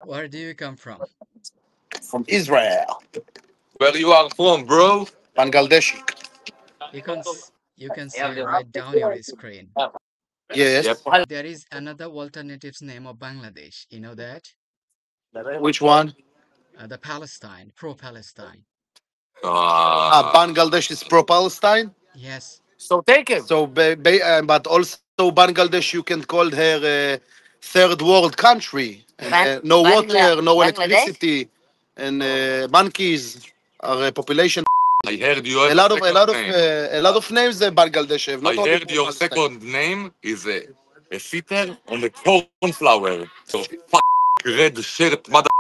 Where do you come from? From Israel. Where you are from, bro? Bangladeshi. You can see right down your screen. Yes. Yep. There is another alternatives name of Bangladesh. You know that? Which one? The Palestine, pro-Palestine. Bangladesh is pro-Palestine. Yes. So take it. So, but also Bangladesh, you can call her a third world country. No water, no electricity, and monkeys are a population. I heard you have A lot of name. a lot of names Bangladesh have. I Not only heard your Palestine. second name is a sitter on the cornflower. So red shirt, mother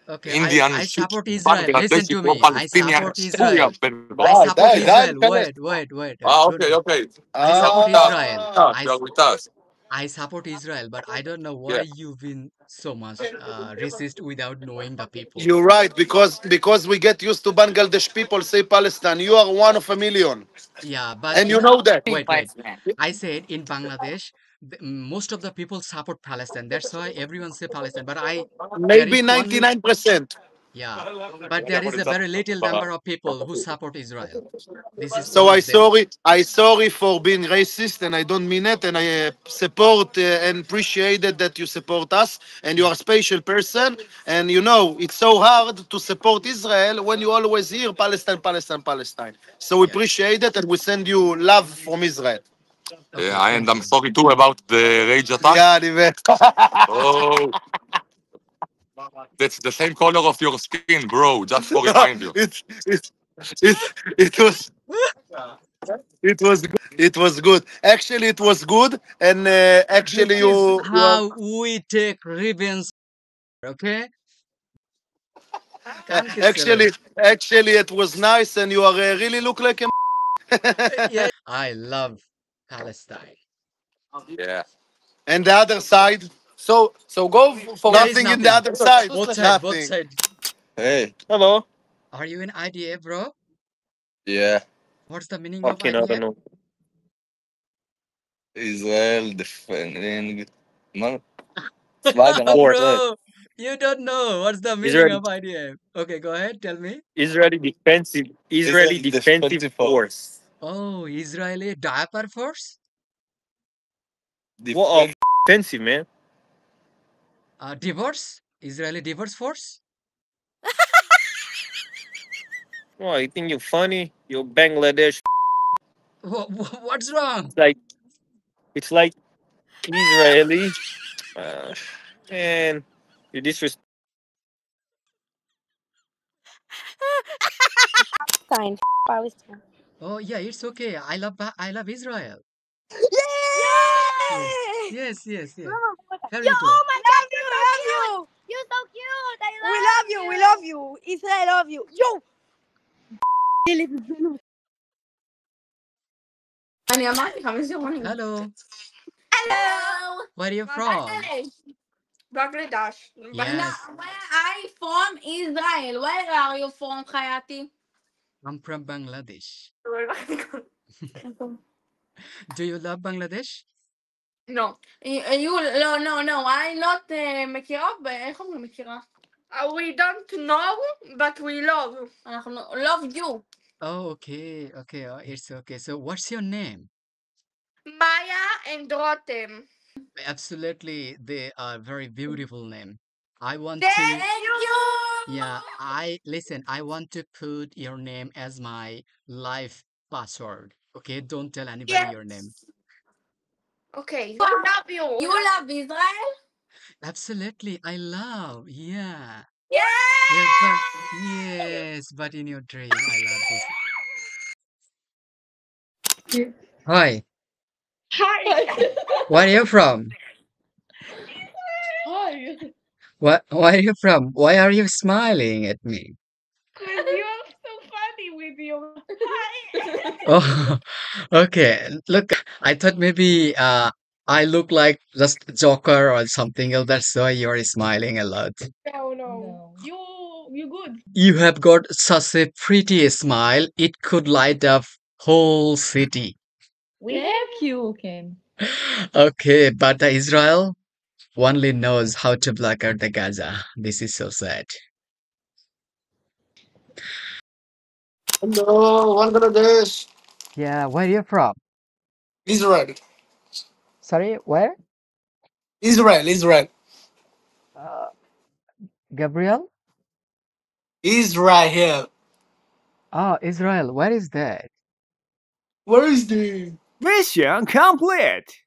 Okay, Indian I shit. support Israel. Listen Bangladeshi to pro me. I Palestinian. support Israel. I Ah, support die, die, Israel. finish. Wait. Okay, Don't. okay. I support Israel. Ah, I, You are with us. I support Israel, but I don't know why Yeah. you've been so much racist without knowing the people. you're right, because we get used to Bangladesh people say Palestine. You are one of a million, Yeah, but and you know that. wait. I said in Bangladesh, most of the people support Palestine. That's why everyone say Palestine. But there Maybe is only 99%. yeah, but there is a very little number of people who support Israel. This is So one of them. I sorry for being racist, and I don't mean it. And I support and appreciate it that you support us, and you are a special person. And you know it's so hard to support Israel when you always hear Palestine, Palestine, Palestine. So we Yeah. appreciate it, and we send you love from Israel. Okay, Yeah, and thank I'm you. sorry too about the rage attack. Yeah, Nivet. Oh, that's the same color of your skin, bro. Just for remind you. It it was it was good. Actually, it was good, and actually This is you are. how we take revenge. Okay, can't you Actually, it was nice, and you are really look like a. yeah, I love Palestine. Yeah. And the other side, So go for There is nothing in the nothing. other side. Both Nothing. side. Hey. Hello. Are you in IDF, bro? Yeah. What's the meaning of Fucking, I don't IDF? know. Israel defending. No. Force. Bro, you don't know what's the meaning Israeli, of IDF. Okay, go ahead, tell me. Israeli defensive force. Oh, Israeli diaper force? What offensive, man? Divorce? Israeli divorce force? Oh, you think you're funny? You're Bangladesh. What's wrong? It's like Israeli. Man, you disrespect. Palestine. Palestine. Oh yeah, it's okay. I love Israel. Yay! Yes. Yo, Very good. oh my God, you're so cute. I love you. We love you. Israel love you. Yo. Hello. Hello. Where are you from? Bangladesh. Yes, Where I from Israel? Where are you from, Hayati? I'm from Bangladesh. Do you love Bangladesh? No. No. I not מכירה, איך אומרים מכירה? We don't know, but we love. אנחנו love you. Oh, okay. It's okay. So what's your name? Maya and Rotem. Absolutely, they are very beautiful name. I want Thank to, you. yeah, I want to put your name as my life password. Okay, don't tell anybody your name. Okay. I love you. You love Israel? Absolutely, I love, yeah. Yeah. Yes, but in your dream, I love this. Hi, Hi. where are you from? Hi. Where are you from? Why are you smiling at me? Because you're so funny with your hi. Oh, okay. Look, I thought maybe I look like just Joker or something else. That's why you're smiling a lot. No. You good. You have got such a pretty smile. It could light up whole city. Thank you, Ken. Okay, but Israel, only knows how to block out the Gaza. This is so sad. Hello, Bangladesh. Yeah, where you from? Israel. Sorry, where? Israel. Uh, Gabriel? Israel. Oh, Israel. Where is that? Where is the... Mission complete.